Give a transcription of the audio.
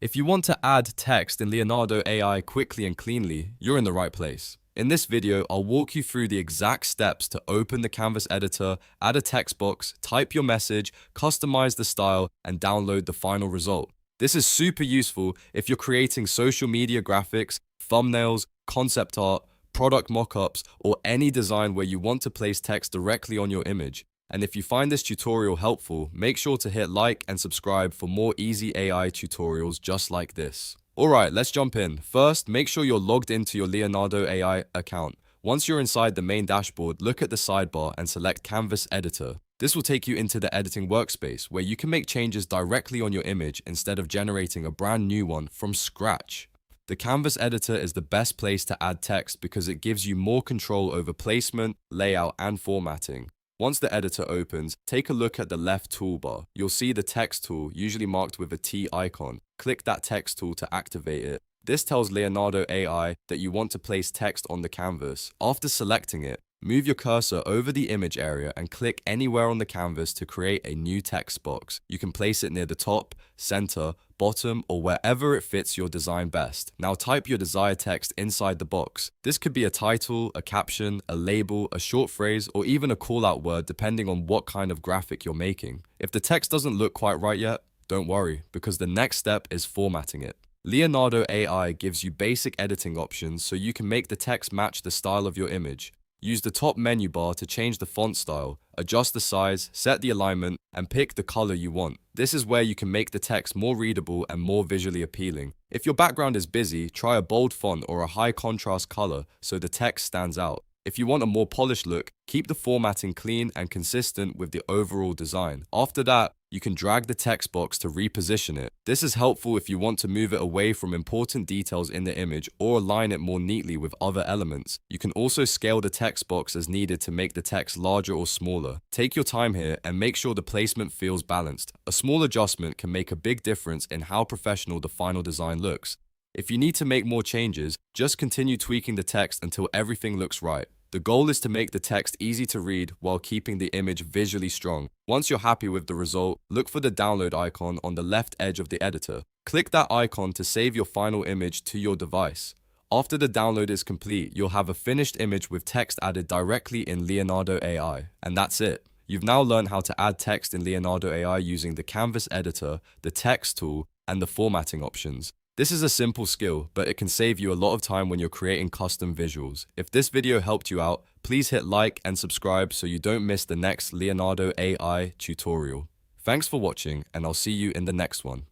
If you want to add text in Leonardo AI quickly and cleanly, you're in the right place. In this video, I'll walk you through the exact steps to open the Canvas editor, add a text box, type your message, customize the style, and download the final result. This is super useful if you're creating social media graphics, thumbnails, concept art, product mockups, or any design where you want to place text directly on your image. And if you find this tutorial helpful, make sure to hit like and subscribe for more easy AI tutorials just like this. Alright, let's jump in. First, make sure you're logged into your Leonardo AI account. Once you're inside the main dashboard, look at the sidebar and select Canvas Editor. This will take you into the editing workspace where you can make changes directly on your image instead of generating a brand new one from scratch. The Canvas editor is the best place to add text because it gives you more control over placement, layout, and formatting. Once the editor opens, take a look at the left toolbar. You'll see the text tool, usually marked with a T icon. Click that text tool to activate it. This tells Leonardo AI that you want to place text on the canvas. After selecting it, move your cursor over the image area and click anywhere on the canvas to create a new text box. You can place it near the top, center, bottom, or wherever it fits your design best. Now type your desired text inside the box. This could be a title, a caption, a label, a short phrase, or even a call-out word depending on what kind of graphic you're making. If the text doesn't look quite right yet, don't worry, because the next step is formatting it. Leonardo AI gives you basic editing options so you can make the text match the style of your image. Use the top menu bar to change the font style, adjust the size, set the alignment, and pick the color you want. This is where you can make the text more readable and more visually appealing. If your background is busy, try a bold font or a high contrast color so the text stands out. If you want a more polished look, keep the formatting clean and consistent with the overall design. After that, you can drag the text box to reposition it. This is helpful if you want to move it away from important details in the image or align it more neatly with other elements. You can also scale the text box as needed to make the text larger or smaller. Take your time here and make sure the placement feels balanced. A small adjustment can make a big difference in how professional the final design looks. If you need to make more changes, just continue tweaking the text until everything looks right. The goal is to make the text easy to read while keeping the image visually strong. Once you're happy with the result, look for the download icon on the left edge of the editor. Click that icon to save your final image to your device. After the download is complete, you'll have a finished image with text added directly in Leonardo AI. And that's it. You've now learned how to add text in Leonardo AI using the Canvas editor, the text tool, and the formatting options. This is a simple skill, but it can save you a lot of time when you're creating custom visuals. If this video helped you out, please hit like and subscribe so you don't miss the next Leonardo AI tutorial. Thanks for watching, and I'll see you in the next one.